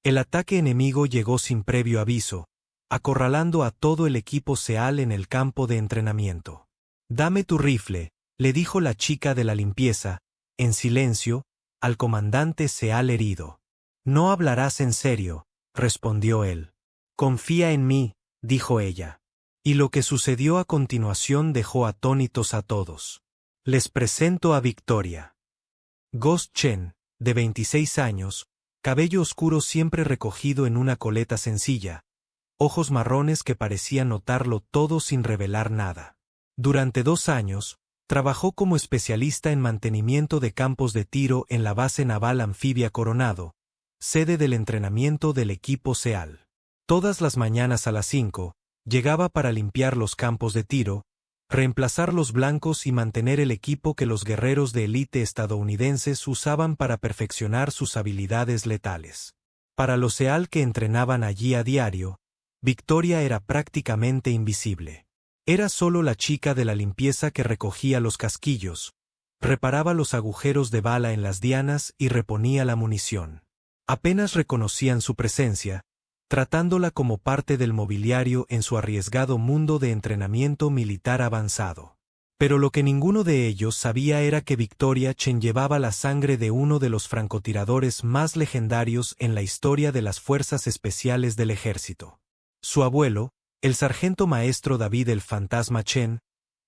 El ataque enemigo llegó sin previo aviso, acorralando a todo el equipo SEAL en el campo de entrenamiento. «Dame tu rifle», le dijo la chica de la limpieza, en silencio, al comandante SEAL herido. «No hablarás en serio», respondió él. «Confía en mí», dijo ella. Y lo que sucedió a continuación dejó atónitos a todos. Les presento a Victoria. Ghost Chen, de 26 años, cabello oscuro siempre recogido en una coleta sencilla, ojos marrones que parecían notarlo todo sin revelar nada. Durante 2 años, trabajó como especialista en mantenimiento de campos de tiro en la base naval anfibia Coronado, sede del entrenamiento del equipo SEAL. Todas las mañanas a las 5, llegaba para limpiar los campos de tiro, reemplazar los blancos y mantener el equipo que los guerreros de élite estadounidenses usaban para perfeccionar sus habilidades letales. Para los SEAL que entrenaban allí a diario, Victoria era prácticamente invisible. Era solo la chica de la limpieza que recogía los casquillos, reparaba los agujeros de bala en las dianas y reponía la munición. Apenas reconocían su presencia, tratándola como parte del mobiliario en su arriesgado mundo de entrenamiento militar avanzado. Pero lo que ninguno de ellos sabía era que Victoria Chen llevaba la sangre de uno de los francotiradores más legendarios en la historia de las Fuerzas Especiales del Ejército. Su abuelo, el sargento maestro David el Fantasma Chen,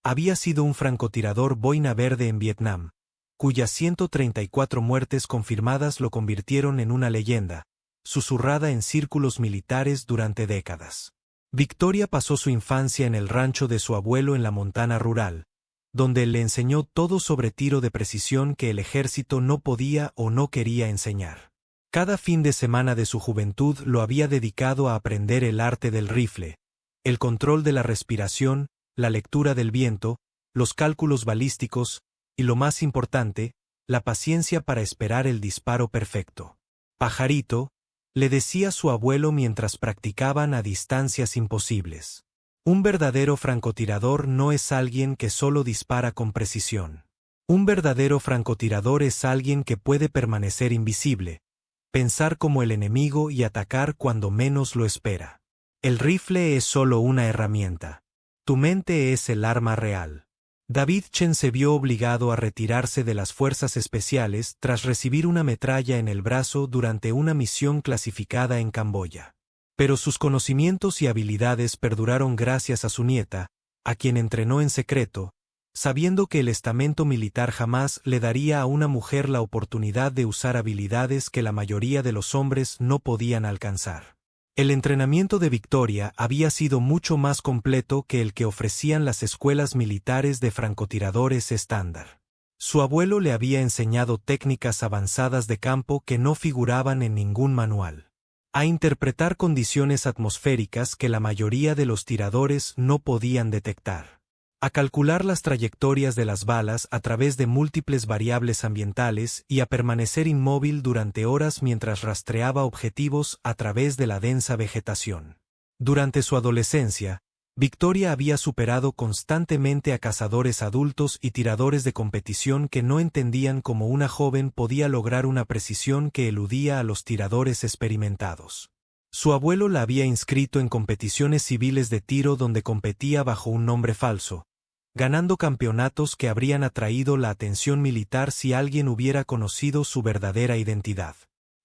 había sido un francotirador boina verde en Vietnam, cuyas 134 muertes confirmadas lo convirtieron en una leyenda, susurrada en círculos militares durante décadas. Victoria pasó su infancia en el rancho de su abuelo en la Montana rural, donde él le enseñó todo sobre tiro de precisión que el ejército no podía o no quería enseñar. Cada fin de semana de su juventud lo había dedicado a aprender el arte del rifle, el control de la respiración, la lectura del viento, los cálculos balísticos y, lo más importante, la paciencia para esperar el disparo perfecto. «Pajarito», le decía su abuelo mientras practicaban a distancias imposibles. Un verdadero francotirador no es alguien que solo dispara con precisión. Un verdadero francotirador es alguien que puede permanecer invisible, pensar como el enemigo y atacar cuando menos lo espera. El rifle es solo una herramienta. Tu mente es el arma real. David Chen se vio obligado a retirarse de las fuerzas especiales tras recibir una metralla en el brazo durante una misión clasificada en Camboya. Pero sus conocimientos y habilidades perduraron gracias a su nieta, a quien entrenó en secreto, sabiendo que el estamento militar jamás le daría a una mujer la oportunidad de usar habilidades que la mayoría de los hombres no podían alcanzar. El entrenamiento de Victoria había sido mucho más completo que el que ofrecían las escuelas militares de francotiradores estándar. Su abuelo le había enseñado técnicas avanzadas de campo que no figuraban en ningún manual. A interpretar condiciones atmosféricas que la mayoría de los tiradores no podían detectar. A calcular las trayectorias de las balas a través de múltiples variables ambientales y a permanecer inmóvil durante horas mientras rastreaba objetivos a través de la densa vegetación. Durante su adolescencia, Victoria había superado constantemente a cazadores adultos y tiradores de competición que no entendían cómo una joven podía lograr una precisión que eludía a los tiradores experimentados. Su abuelo la había inscrito en competiciones civiles de tiro donde competía bajo un nombre falso, ganando campeonatos que habrían atraído la atención militar si alguien hubiera conocido su verdadera identidad.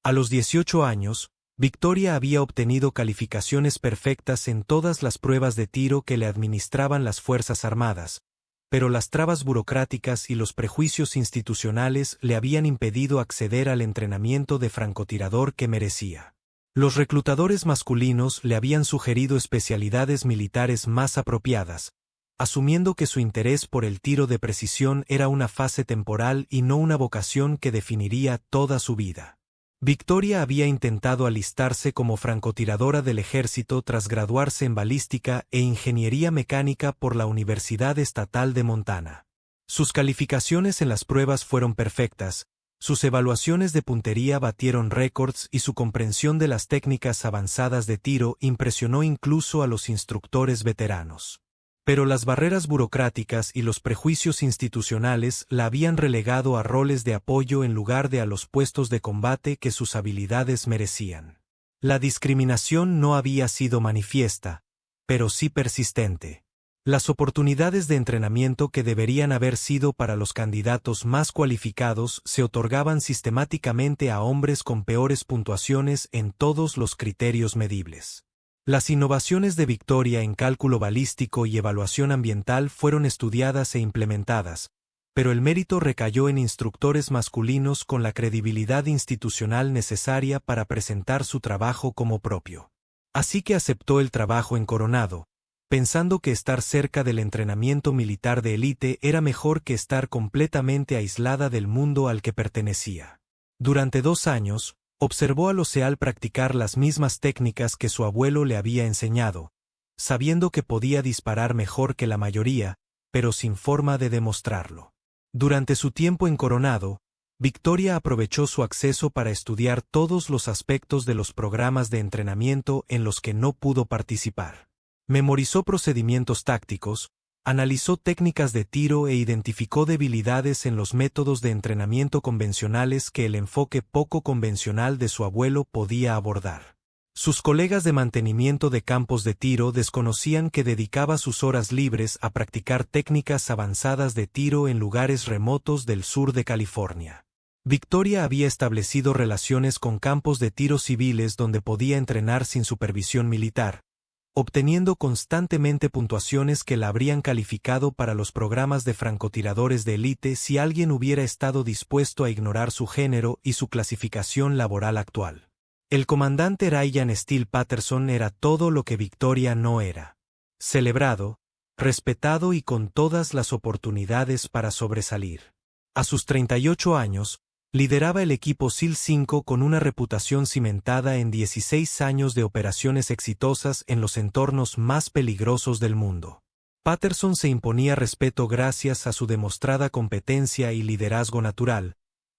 A los 18 años, Victoria había obtenido calificaciones perfectas en todas las pruebas de tiro que le administraban las Fuerzas Armadas, pero las trabas burocráticas y los prejuicios institucionales le habían impedido acceder al entrenamiento de francotirador que merecía. Los reclutadores masculinos le habían sugerido especialidades militares más apropiadas, asumiendo que su interés por el tiro de precisión era una fase temporal y no una vocación que definiría toda su vida. Victoria había intentado alistarse como francotiradora del ejército tras graduarse en balística e ingeniería mecánica por la Universidad Estatal de Montana. Sus calificaciones en las pruebas fueron perfectas, sus evaluaciones de puntería batieron récords y su comprensión de las técnicas avanzadas de tiro impresionó incluso a los instructores veteranos. Pero las barreras burocráticas y los prejuicios institucionales la habían relegado a roles de apoyo en lugar de a los puestos de combate que sus habilidades merecían. La discriminación no había sido manifiesta, pero sí persistente. Las oportunidades de entrenamiento que deberían haber sido para los candidatos más cualificados se otorgaban sistemáticamente a hombres con peores puntuaciones en todos los criterios medibles. Las innovaciones de Victoria en cálculo balístico y evaluación ambiental fueron estudiadas e implementadas, pero el mérito recayó en instructores masculinos con la credibilidad institucional necesaria para presentar su trabajo como propio. Así que aceptó el trabajo en Coronado, pensando que estar cerca del entrenamiento militar de élite era mejor que estar completamente aislada del mundo al que pertenecía. Durante 2 años, observó a Loceal practicar las mismas técnicas que su abuelo le había enseñado, sabiendo que podía disparar mejor que la mayoría, pero sin forma de demostrarlo. Durante su tiempo en Coronado, Victoria aprovechó su acceso para estudiar todos los aspectos de los programas de entrenamiento en los que no pudo participar. Memorizó procedimientos tácticos, analizó técnicas de tiro e identificó debilidades en los métodos de entrenamiento convencionales que el enfoque poco convencional de su abuelo podía abordar. Sus colegas de mantenimiento de campos de tiro desconocían que dedicaba sus horas libres a practicar técnicas avanzadas de tiro en lugares remotos del sur de California. Victoria había establecido relaciones con campos de tiro civiles donde podía entrenar sin supervisión militar, obteniendo constantemente puntuaciones que la habrían calificado para los programas de francotiradores de élite si alguien hubiera estado dispuesto a ignorar su género y su clasificación laboral actual. El comandante Ryan Steele Patterson era todo lo que Victoria no era. Celebrado, respetado y con todas las oportunidades para sobresalir. A sus 38 años, lideraba el equipo SEAL 5 con una reputación cimentada en 16 años de operaciones exitosas en los entornos más peligrosos del mundo. Patterson se imponía respeto gracias a su demostrada competencia y liderazgo natural,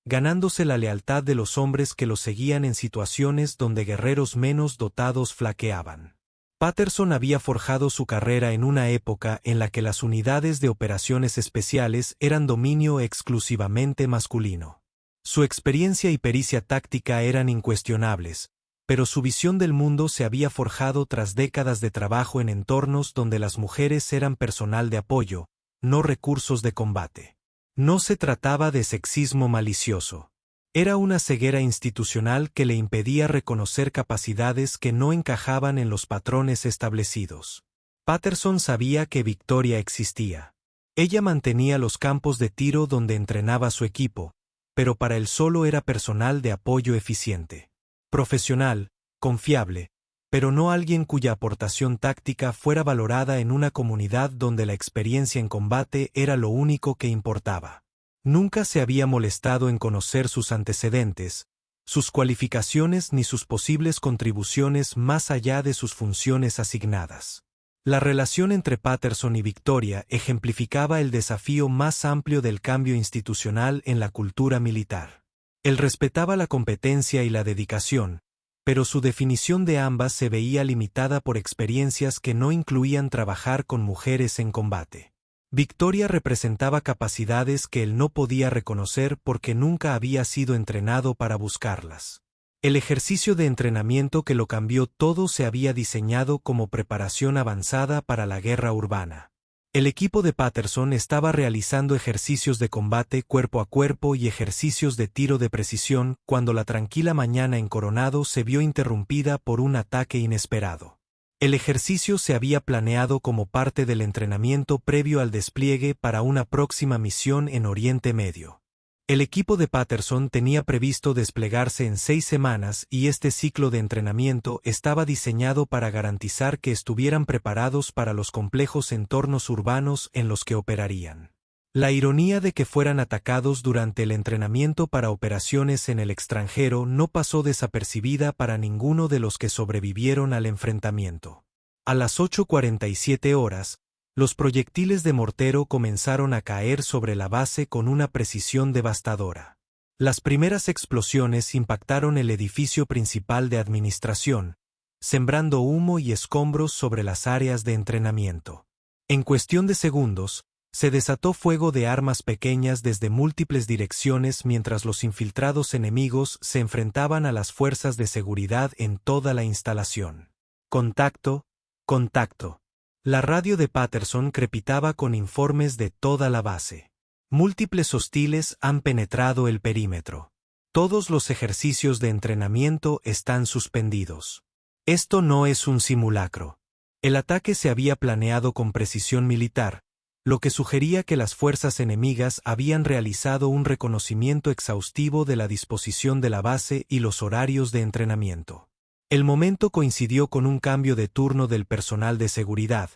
ganándose la lealtad de los hombres que lo seguían en situaciones donde guerreros menos dotados flaqueaban. Patterson había forjado su carrera en una época en la que las unidades de operaciones especiales eran dominio exclusivamente masculino. Su experiencia y pericia táctica eran incuestionables, pero su visión del mundo se había forjado tras décadas de trabajo en entornos donde las mujeres eran personal de apoyo, no recursos de combate. No se trataba de sexismo malicioso. Era una ceguera institucional que le impedía reconocer capacidades que no encajaban en los patrones establecidos. Patterson sabía que Victoria existía. Ella mantenía los campos de tiro donde entrenaba su equipo, pero para él solo era personal de apoyo eficiente. Profesional, confiable, pero no alguien cuya aportación táctica fuera valorada en una comunidad donde la experiencia en combate era lo único que importaba. Nunca se había molestado en conocer sus antecedentes, sus cualificaciones ni sus posibles contribuciones más allá de sus funciones asignadas. La relación entre Patterson y Victoria ejemplificaba el desafío más amplio del cambio institucional en la cultura militar. Él respetaba la competencia y la dedicación, pero su definición de ambas se veía limitada por experiencias que no incluían trabajar con mujeres en combate. Victoria representaba capacidades que él no podía reconocer porque nunca había sido entrenado para buscarlas. El ejercicio de entrenamiento que lo cambió todo se había diseñado como preparación avanzada para la guerra urbana. El equipo de Patterson estaba realizando ejercicios de combate cuerpo a cuerpo y ejercicios de tiro de precisión cuando la tranquila mañana en Coronado se vio interrumpida por un ataque inesperado. El ejercicio se había planeado como parte del entrenamiento previo al despliegue para una próxima misión en Oriente Medio. El equipo de Patterson tenía previsto desplegarse en 6 semanas y este ciclo de entrenamiento estaba diseñado para garantizar que estuvieran preparados para los complejos entornos urbanos en los que operarían. La ironía de que fueran atacados durante el entrenamiento para operaciones en el extranjero no pasó desapercibida para ninguno de los que sobrevivieron al enfrentamiento. A las 8:47 horas, los proyectiles de mortero comenzaron a caer sobre la base con una precisión devastadora. Las primeras explosiones impactaron el edificio principal de administración, sembrando humo y escombros sobre las áreas de entrenamiento. En cuestión de segundos, Se desató fuego de armas pequeñas desde múltiples direcciones mientras los infiltrados enemigos se enfrentaban a las fuerzas de seguridad en toda la instalación. Contacto, contacto. La radio de Patterson crepitaba con informes de toda la base. Múltiples hostiles han penetrado el perímetro. Todos los ejercicios de entrenamiento están suspendidos. Esto no es un simulacro. El ataque se había planeado con precisión militar, lo que sugería que las fuerzas enemigas habían realizado un reconocimiento exhaustivo de la disposición de la base y los horarios de entrenamiento. El momento coincidió con un cambio de turno del personal de seguridad,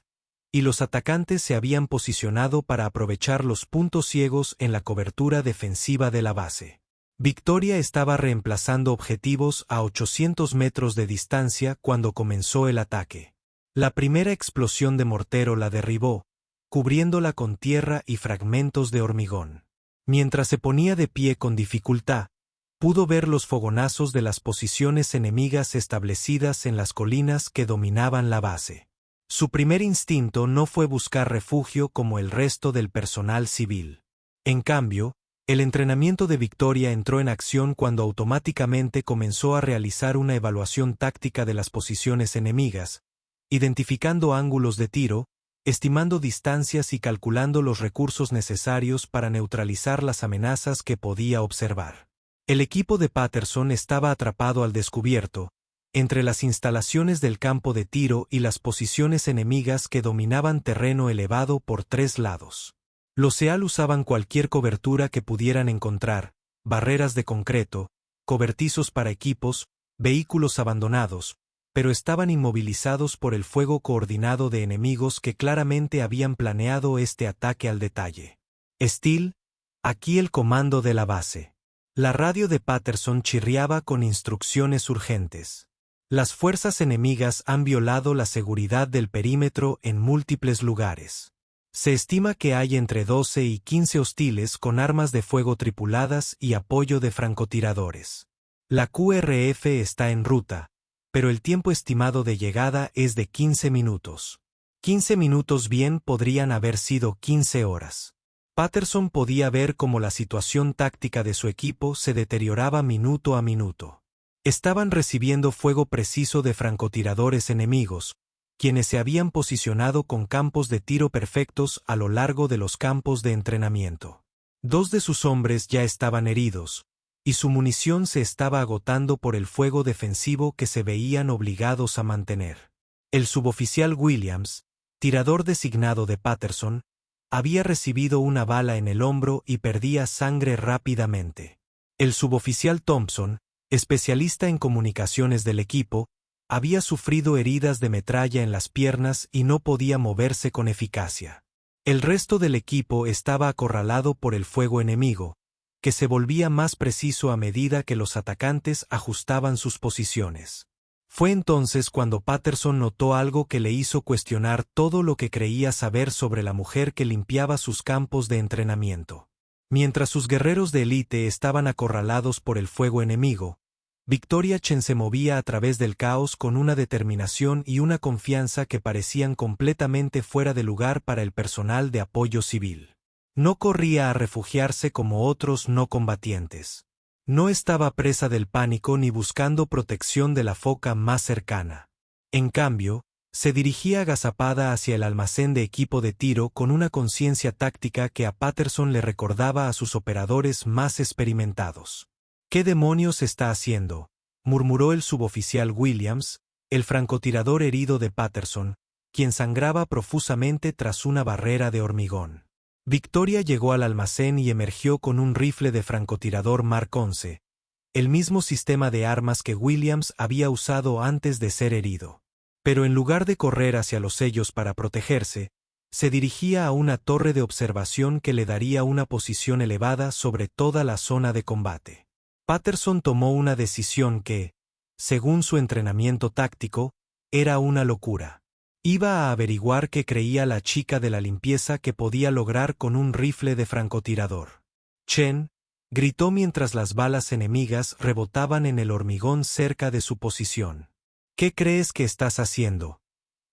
y los atacantes se habían posicionado para aprovechar los puntos ciegos en la cobertura defensiva de la base. Victoria estaba reemplazando objetivos a 800 metros de distancia cuando comenzó el ataque. La primera explosión de mortero la derribó, cubriéndola con tierra y fragmentos de hormigón. Mientras se ponía de pie con dificultad, pudo ver los fogonazos de las posiciones enemigas establecidas en las colinas que dominaban la base. Su primer instinto no fue buscar refugio como el resto del personal civil. En cambio, el entrenamiento de Victoria entró en acción cuando automáticamente comenzó a realizar una evaluación táctica de las posiciones enemigas, identificando ángulos de tiro, estimando distancias y calculando los recursos necesarios para neutralizar las amenazas que podía observar. El equipo de Patterson estaba atrapado al descubierto, entre las instalaciones del campo de tiro y las posiciones enemigas que dominaban terreno elevado por 3 lados. Los SEAL usaban cualquier cobertura que pudieran encontrar, barreras de concreto, cobertizos para equipos, vehículos abandonados, pero estaban inmovilizados por el fuego coordinado de enemigos que claramente habían planeado este ataque al detalle. Steel, aquí el comando de la base. La radio de Patterson chirriaba con instrucciones urgentes. Las fuerzas enemigas han violado la seguridad del perímetro en múltiples lugares. Se estima que hay entre 12 y 15 hostiles con armas de fuego tripuladas y apoyo de francotiradores. La QRF está en ruta, pero el tiempo estimado de llegada es de 15 minutos. 15 minutos bien podrían haber sido 15 horas. Patterson podía ver cómo la situación táctica de su equipo se deterioraba minuto a minuto. Estaban recibiendo fuego preciso de francotiradores enemigos, quienes se habían posicionado con campos de tiro perfectos a lo largo de los campos de entrenamiento. 2 de sus hombres ya estaban heridos, y su munición se estaba agotando por el fuego defensivo que se veían obligados a mantener. El suboficial Williams, tirador designado de Patterson, había recibido una bala en el hombro y perdía sangre rápidamente. El suboficial Thompson, especialista en comunicaciones del equipo, había sufrido heridas de metralla en las piernas y no podía moverse con eficacia. El resto del equipo estaba acorralado por el fuego enemigo, que se volvía más preciso a medida que los atacantes ajustaban sus posiciones. Fue entonces cuando Patterson notó algo que le hizo cuestionar todo lo que creía saber sobre la mujer que limpiaba sus campos de entrenamiento. Mientras sus guerreros de élite estaban acorralados por el fuego enemigo, Victoria Chen se movía a través del caos con una determinación y una confianza que parecían completamente fuera de lugar para el personal de apoyo civil. No corría a refugiarse como otros no combatientes. No estaba presa del pánico ni buscando protección de la foca más cercana. En cambio, se dirigía agazapada hacia el almacén de equipo de tiro con una conciencia táctica que a Patterson le recordaba a sus operadores más experimentados. ¿Qué demonios está haciendo?, murmuró el suboficial Williams, el francotirador herido de Patterson, quien sangraba profusamente tras una barrera de hormigón. Victoria llegó al almacén y emergió con un rifle de francotirador Mark 11, el mismo sistema de armas que Williams había usado antes de ser herido. Pero en lugar de correr hacia los sellos para protegerse, se dirigía a una torre de observación que le daría una posición elevada sobre toda la zona de combate. Patterson tomó una decisión que, según su entrenamiento táctico, era una locura. Iba a averiguar qué creía la chica de la limpieza que podía lograr con un rifle de francotirador. Chen, gritó mientras las balas enemigas rebotaban en el hormigón cerca de su posición. ¿Qué crees que estás haciendo?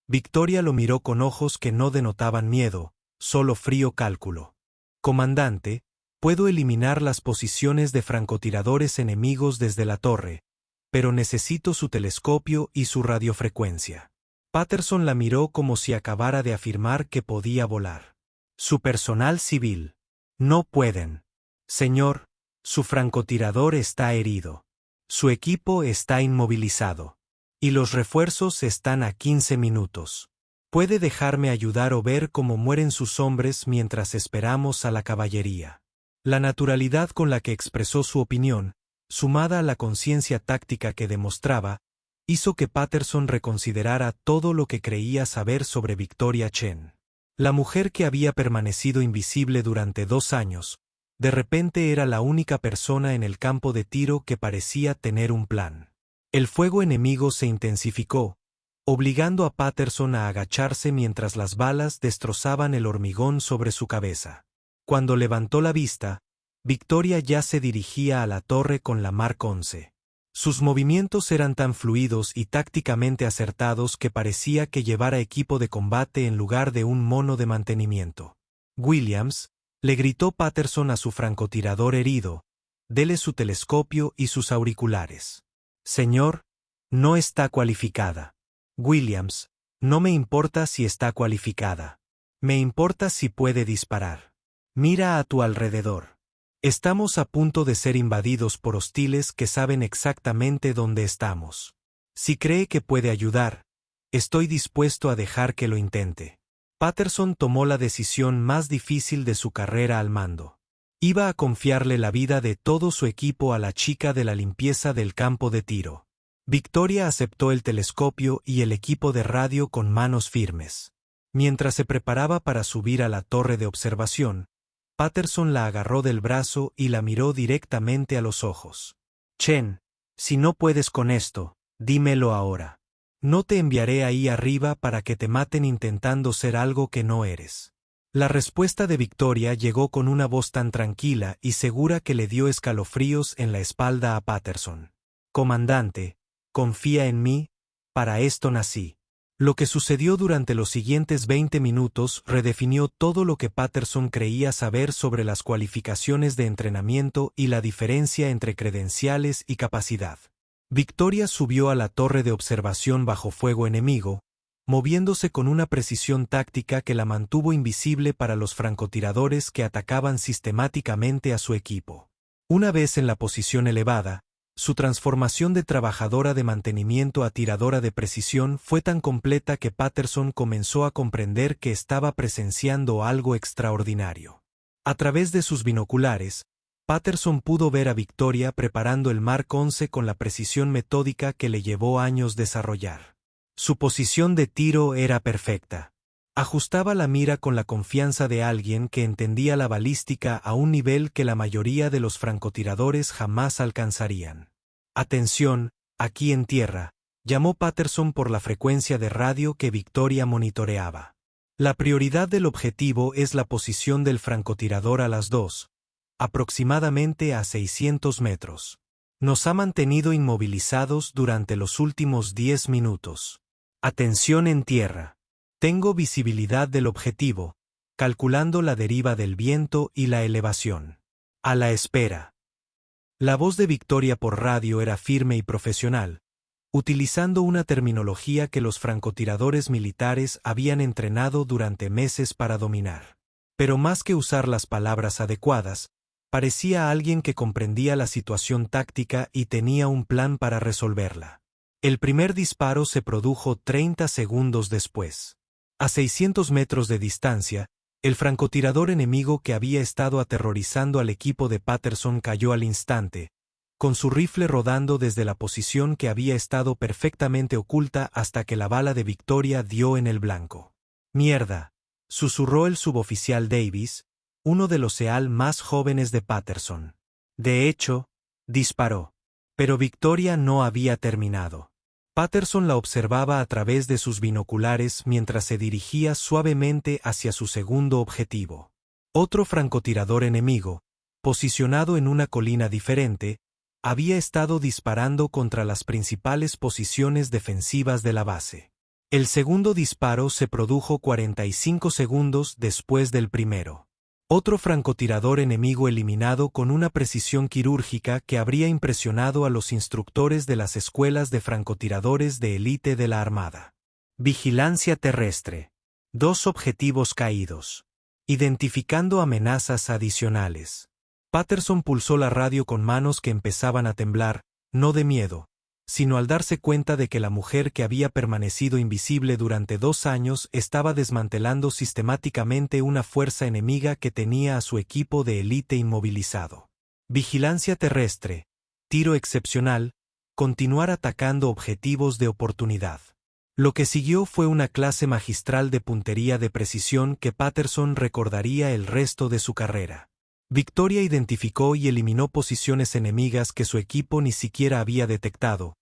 Victoria lo miró con ojos que no denotaban miedo, solo frío cálculo. Comandante, puedo eliminar las posiciones de francotiradores enemigos desde la torre, pero necesito su telescopio y su radiofrecuencia. Patterson la miró como si acabara de afirmar que podía volar. Su personal civil. No pueden. Señor, su francotirador está herido. Su equipo está inmovilizado. Y los refuerzos están a 15 minutos. ¿Puede dejarme ayudar o ver cómo mueren sus hombres mientras esperamos a la caballería? La naturalidad con la que expresó su opinión, sumada a la conciencia táctica que demostraba, hizo que Patterson reconsiderara todo lo que creía saber sobre Victoria Chen. La mujer que había permanecido invisible durante 2 años, de repente era la única persona en el campo de tiro que parecía tener un plan. El fuego enemigo se intensificó, obligando a Patterson a agacharse mientras las balas destrozaban el hormigón sobre su cabeza. Cuando levantó la vista, Victoria ya se dirigía a la torre con la Mark 11. Sus movimientos eran tan fluidos y tácticamente acertados que parecía que llevara equipo de combate en lugar de un mono de mantenimiento. Williams, le gritó Patterson a su francotirador herido, dele su telescopio y sus auriculares. Señor, no está cualificada. Williams, no me importa si está cualificada. Me importa si puede disparar. Mira a tu alrededor. Estamos a punto de ser invadidos por hostiles que saben exactamente dónde estamos. Si cree que puede ayudar, estoy dispuesto a dejar que lo intente. Patterson tomó la decisión más difícil de su carrera al mando. Iba a confiarle la vida de todo su equipo a la chica de la limpieza del campo de tiro. Victoria aceptó el telescopio y el equipo de radio con manos firmes. Mientras se preparaba para subir a la torre de observación, Patterson la agarró del brazo y la miró directamente a los ojos. Chen, si no puedes con esto, dímelo ahora. No te enviaré ahí arriba para que te maten intentando ser algo que no eres. La respuesta de Victoria llegó con una voz tan tranquila y segura que le dio escalofríos en la espalda a Patterson. Comandante, confía en mí, para esto nací. Lo que sucedió durante los siguientes 20 minutos redefinió todo lo que Patterson creía saber sobre las cualificaciones de entrenamiento y la diferencia entre credenciales y capacidad. Victoria subió a la torre de observación bajo fuego enemigo, moviéndose con una precisión táctica que la mantuvo invisible para los francotiradores que atacaban sistemáticamente a su equipo. Una vez en la posición elevada, su transformación de trabajadora de mantenimiento a tiradora de precisión fue tan completa que Patterson comenzó a comprender que estaba presenciando algo extraordinario. A través de sus binoculares, Patterson pudo ver a Victoria preparando el Mark 11 con la precisión metódica que le llevó años desarrollar. Su posición de tiro era perfecta. Ajustaba la mira con la confianza de alguien que entendía la balística a un nivel que la mayoría de los francotiradores jamás alcanzarían. «Atención, aquí en tierra», llamó Patterson por la frecuencia de radio que Victoria monitoreaba. «La prioridad del objetivo es la posición del francotirador a las 2, aproximadamente a 600 metros. Nos ha mantenido inmovilizados durante los últimos 10 minutos. Atención en tierra. Tengo visibilidad del objetivo, calculando la deriva del viento y la elevación. A la espera». La voz de Victoria por radio era firme y profesional, utilizando una terminología que los francotiradores militares habían entrenado durante meses para dominar. Pero más que usar las palabras adecuadas, parecía alguien que comprendía la situación táctica y tenía un plan para resolverla. El primer disparo se produjo 30 segundos después. A 600 metros de distancia, el francotirador enemigo que había estado aterrorizando al equipo de Patterson cayó al instante, con su rifle rodando desde la posición que había estado perfectamente oculta hasta que la bala de Victoria dio en el blanco. «Mierda», susurró el suboficial Davis, uno de los SEAL más jóvenes de Patterson. De hecho, disparó. Pero Victoria no había terminado. Patterson la observaba a través de sus binoculares mientras se dirigía suavemente hacia su segundo objetivo. Otro francotirador enemigo, posicionado en una colina diferente, había estado disparando contra las principales posiciones defensivas de la base. El segundo disparo se produjo 45 segundos después del primero. Otro francotirador enemigo eliminado con una precisión quirúrgica que habría impresionado a los instructores de las escuelas de francotiradores de élite de la Armada. Vigilancia terrestre. 2 objetivos caídos. Identificando amenazas adicionales. Patterson pulsó la radio con manos que empezaban a temblar, no de miedo, sino al darse cuenta de que la mujer que había permanecido invisible durante 2 años estaba desmantelando sistemáticamente una fuerza enemiga que tenía a su equipo de élite inmovilizado. Vigilancia terrestre, tiro excepcional, continuar atacando objetivos de oportunidad. Lo que siguió fue una clase magistral de puntería de precisión que Patterson recordaría el resto de su carrera. Victoria identificó y eliminó posiciones enemigas que su equipo ni siquiera había detectado,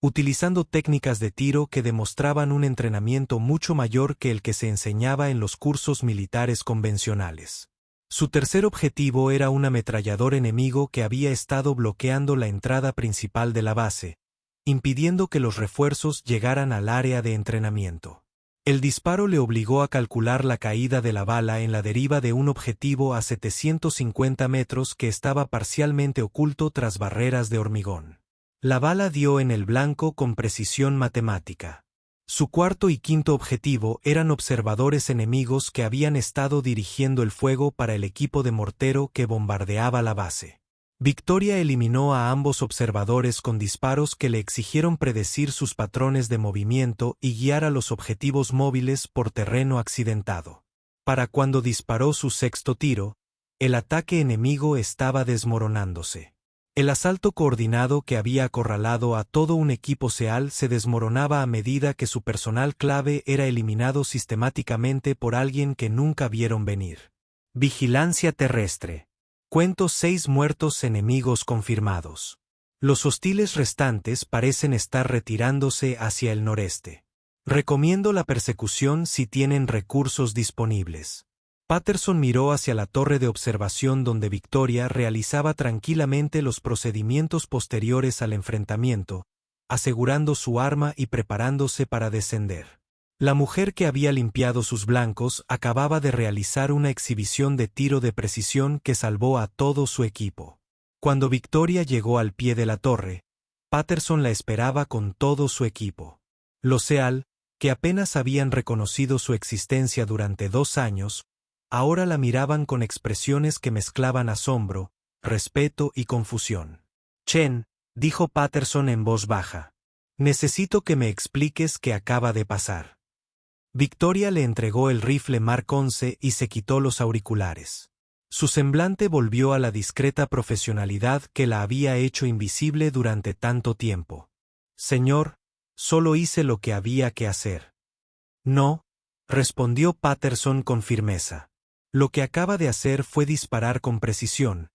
utilizando técnicas de tiro que demostraban un entrenamiento mucho mayor que el que se enseñaba en los cursos militares convencionales. Su tercer objetivo era un ametrallador enemigo que había estado bloqueando la entrada principal de la base, impidiendo que los refuerzos llegaran al área de entrenamiento. El disparo le obligó a calcular la caída de la bala en la deriva de un objetivo a 750 metros que estaba parcialmente oculto tras barreras de hormigón. La bala dio en el blanco con precisión matemática. Su cuarto y quinto objetivo eran observadores enemigos que habían estado dirigiendo el fuego para el equipo de mortero que bombardeaba la base. Victoria eliminó a ambos observadores con disparos que le exigieron predecir sus patrones de movimiento y guiar a los objetivos móviles por terreno accidentado. Para cuando disparó su sexto tiro, el ataque enemigo estaba desmoronándose. El asalto coordinado que había acorralado a todo un equipo SEAL se desmoronaba a medida que su personal clave era eliminado sistemáticamente por alguien que nunca vieron venir. Vigilancia terrestre. Cuento 6 muertos enemigos confirmados. Los hostiles restantes parecen estar retirándose hacia el noreste. Recomiendo la persecución si tienen recursos disponibles. Patterson miró hacia la torre de observación donde Victoria realizaba tranquilamente los procedimientos posteriores al enfrentamiento, asegurando su arma y preparándose para descender. La mujer que había limpiado sus blancos acababa de realizar una exhibición de tiro de precisión que salvó a todo su equipo. Cuando Victoria llegó al pie de la torre, Patterson la esperaba con todo su equipo. Los SEAL, que apenas habían reconocido su existencia durante 2 años, ahora la miraban con expresiones que mezclaban asombro, respeto y confusión. «Chen», dijo Patterson en voz baja, «necesito que me expliques qué acaba de pasar». Victoria le entregó el rifle Mark 11 y se quitó los auriculares. Su semblante volvió a la discreta profesionalidad que la había hecho invisible durante tanto tiempo. «Señor, solo hice lo que había que hacer». «No», respondió Patterson con firmeza. «Lo que acaba de hacer fue disparar con precisión,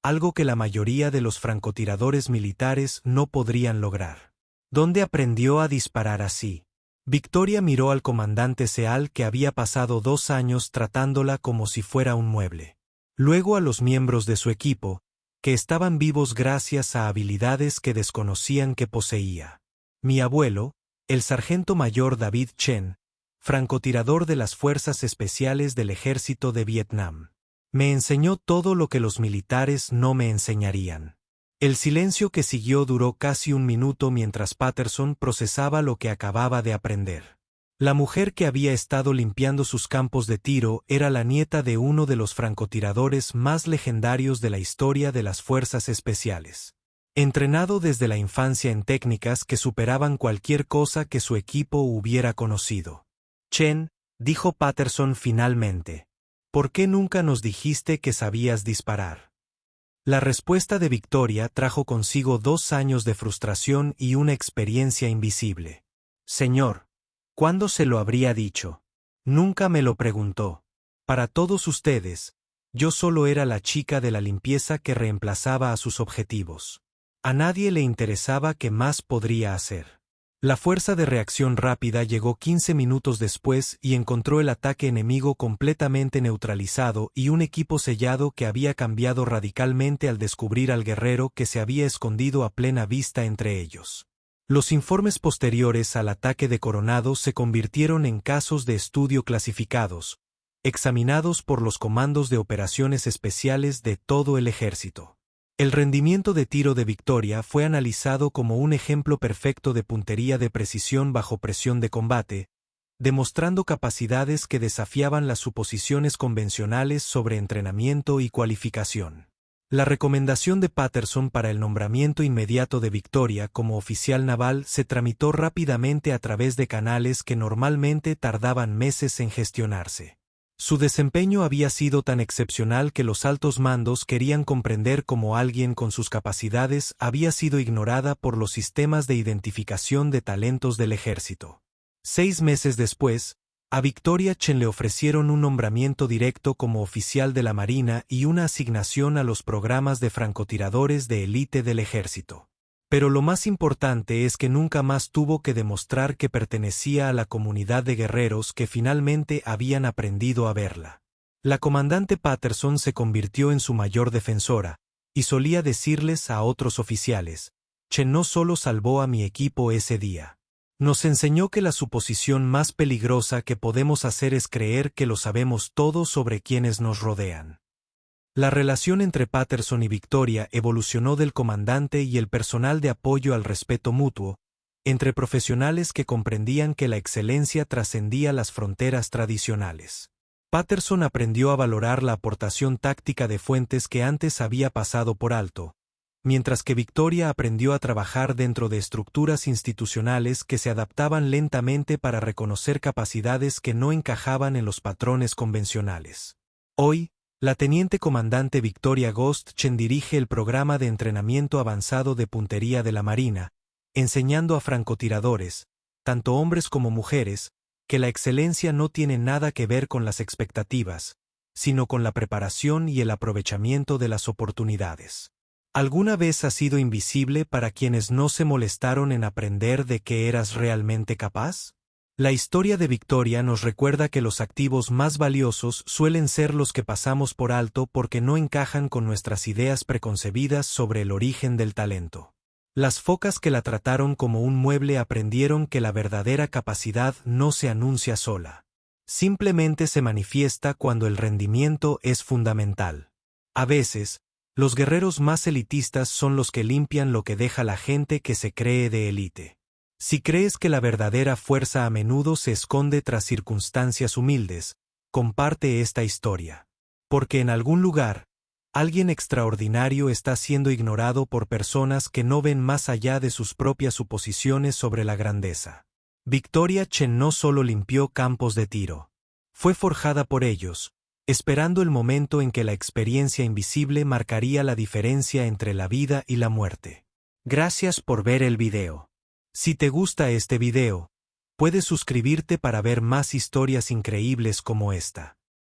algo que la mayoría de los francotiradores militares no podrían lograr». «¿Dónde aprendió a disparar así?» Victoria miró al comandante SEAL que había pasado 2 años tratándola como si fuera un mueble. Luego a los miembros de su equipo, que estaban vivos gracias a habilidades que desconocían que poseía. «Mi abuelo, el sargento mayor David Chen, francotirador de las Fuerzas Especiales del Ejército de Vietnam. Me enseñó todo lo que los militares no me enseñarían». El silencio que siguió duró casi 1 minuto mientras Patterson procesaba lo que acababa de aprender. La mujer que había estado limpiando sus campos de tiro era la nieta de uno de los francotiradores más legendarios de la historia de las Fuerzas Especiales. Entrenado desde la infancia en técnicas que superaban cualquier cosa que su equipo hubiera conocido. «Chen», dijo Patterson finalmente, «¿por qué nunca nos dijiste que sabías disparar?» La respuesta de Victoria trajo consigo 2 años de frustración y una experiencia invisible. «Señor, ¿cuándo se lo habría dicho? Nunca me lo preguntó. Para todos ustedes, yo solo era la chica de la limpieza que reemplazaba a sus objetivos. A nadie le interesaba qué más podría hacer». La fuerza de reacción rápida llegó 15 minutos después y encontró el ataque enemigo completamente neutralizado y un equipo sellado que había cambiado radicalmente al descubrir al guerrero que se había escondido a plena vista entre ellos. Los informes posteriores al ataque de Coronado se convirtieron en casos de estudio clasificados, examinados por los comandos de operaciones especiales de todo el ejército. El rendimiento de tiro de Victoria fue analizado como un ejemplo perfecto de puntería de precisión bajo presión de combate, demostrando capacidades que desafiaban las suposiciones convencionales sobre entrenamiento y cualificación. La recomendación de Patterson para el nombramiento inmediato de Victoria como oficial naval se tramitó rápidamente a través de canales que normalmente tardaban meses en gestionarse. Su desempeño había sido tan excepcional que los altos mandos querían comprender cómo alguien con sus capacidades había sido ignorada por los sistemas de identificación de talentos del ejército. 6 meses después, a Victoria Chen le ofrecieron un nombramiento directo como oficial de la Marina y una asignación a los programas de francotiradores de élite del ejército. Pero lo más importante es que nunca más tuvo que demostrar que pertenecía a la comunidad de guerreros que finalmente habían aprendido a verla. La comandante Patterson se convirtió en su mayor defensora, y solía decirles a otros oficiales: Chen no solo salvó a mi equipo ese día. Nos enseñó que la suposición más peligrosa que podemos hacer es creer que lo sabemos todo sobre quienes nos rodean. La relación entre Patterson y Victoria evolucionó del comandante y el personal de apoyo al respeto mutuo, entre profesionales que comprendían que la excelencia trascendía las fronteras tradicionales. Patterson aprendió a valorar la aportación táctica de fuentes que antes había pasado por alto, mientras que Victoria aprendió a trabajar dentro de estructuras institucionales que se adaptaban lentamente para reconocer capacidades que no encajaban en los patrones convencionales. Hoy, la teniente comandante Victoria Ghost Chen dirige el programa de entrenamiento avanzado de puntería de la Marina, enseñando a francotiradores, tanto hombres como mujeres, que la excelencia no tiene nada que ver con las expectativas, sino con la preparación y el aprovechamiento de las oportunidades. ¿Alguna vez has sido invisible para quienes no se molestaron en aprender de qué eras realmente capaz? La historia de Victoria nos recuerda que los activos más valiosos suelen ser los que pasamos por alto porque no encajan con nuestras ideas preconcebidas sobre el origen del talento. Las focas que la trataron como un mueble aprendieron que la verdadera capacidad no se anuncia sola. Simplemente se manifiesta cuando el rendimiento es fundamental. A veces, los guerreros más elitistas son los que limpian lo que deja la gente que se cree de élite. Si crees que la verdadera fuerza a menudo se esconde tras circunstancias humildes, comparte esta historia. Porque en algún lugar, alguien extraordinario está siendo ignorado por personas que no ven más allá de sus propias suposiciones sobre la grandeza. Victoria Chen no solo limpió campos de tiro. Fue forjada por ellos, esperando el momento en que la experiencia invisible marcaría la diferencia entre la vida y la muerte. Gracias por ver el video. Si te gusta este video, puedes suscribirte para ver más historias increíbles como esta.